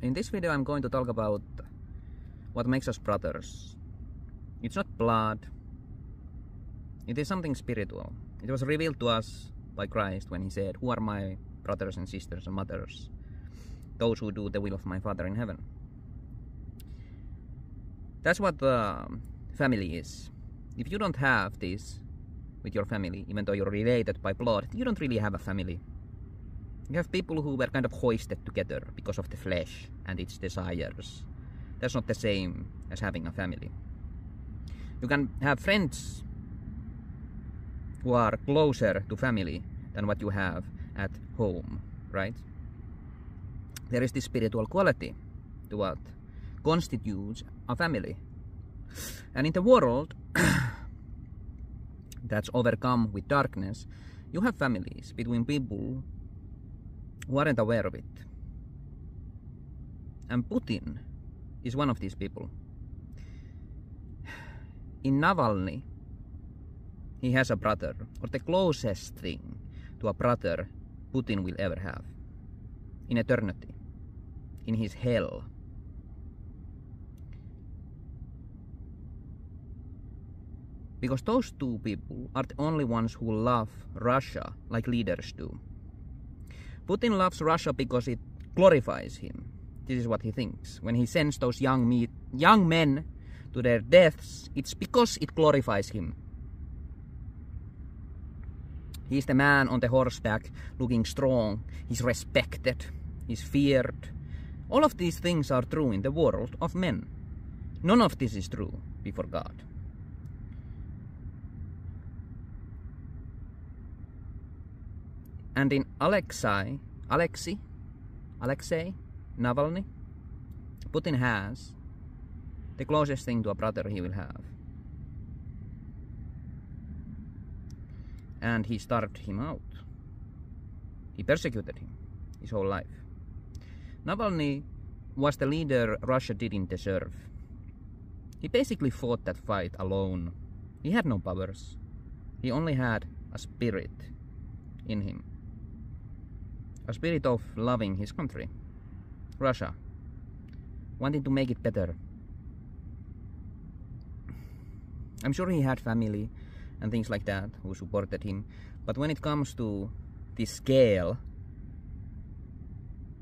In this video I'm going to talk about what makes us brothers. It's not blood, it is something spiritual. It was revealed to us by Christ when he said, "Who are my brothers and sisters and mothers? Those who do the will of my Father in heaven." That's what family is. If you don't have this with your family, even though you're related by blood, you don't really have a family. You have people who were kind of hoisted together because of the flesh and its desires. That's not the same as having a family. You can have friends who are closer to family than what you have at home, right? There is this spiritual quality to what constitutes a family. And in the world that's overcome with darkness, you have families between people who aren't aware of it. And Putin is one of these people. In Navalny, he has a brother, or the closest thing to a brother Putin will ever have. In eternity. In his hell. Because those two people are the only ones who love Russia like leaders do. Putin loves Russia because it glorifies him. This is what he thinks. When he sends those young men to their deaths, it's because it glorifies him. He's the man on the horseback, looking strong. He's respected. He's feared. All of these things are true in the world of men. None of this is true before God. And in Alexei Navalny, Putin has the closest thing to a brother he will have. And he starved him out. He persecuted him his whole life. Navalny was the leader Russia didn't deserve. He basically fought that fight alone. He had no powers. He only had a spirit in him. A spirit of loving his country, Russia, wanting to make it better. I'm sure he had family and things like that who supported him, but when it comes to this scale,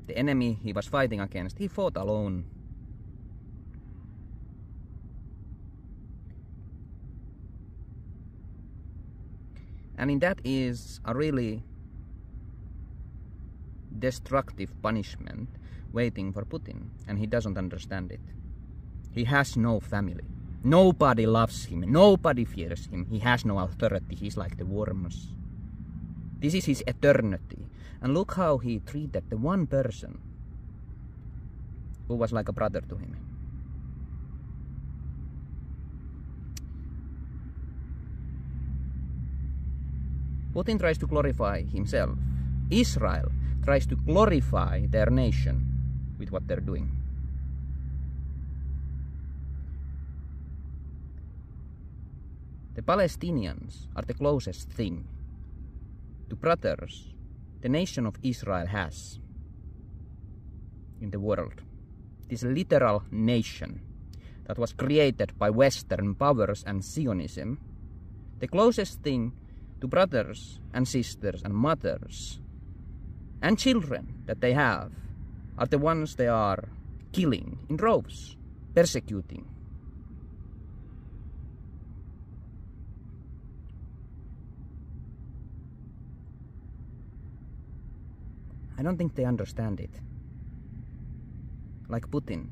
the enemy he was fighting against, he fought alone. And in that is a really destructive punishment waiting for Putin, and he doesn't understand it. He has no family. Nobody loves him. Nobody fears him. He has no authority. He's like the worms. This is his eternity. And look how he treated the one person who was like a brother to him. Putin tries to glorify himself. Israel tries to glorify their nation with what they're doing. The Palestinians are the closest thing to brothers the nation of Israel has in the world. This literal nation that was created by Western powers and Zionism, the closest thing to brothers and sisters and mothers and children that they have are the ones they are killing in droves, persecuting. I don't think they understand it. Like Putin.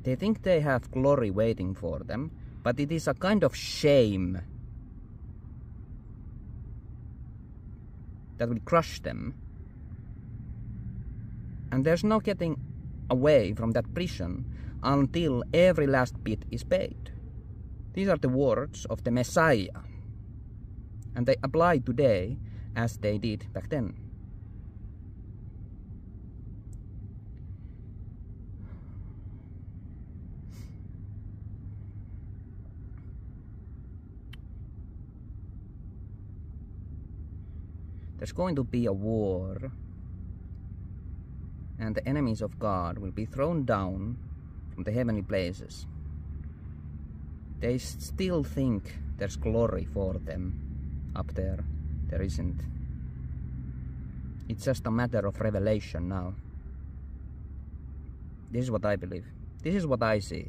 They think they have glory waiting for them, but it is a kind of shame that will crush them. And there's no getting away from that prison until every last bit is paid. These are the words of the Messiah. And they apply today as they did back then. There's going to be a war and the enemies of God will be thrown down from the heavenly places. They still think there's glory for them up there. There isn't. It's just a matter of revelation now. This is what I believe. This is what I see.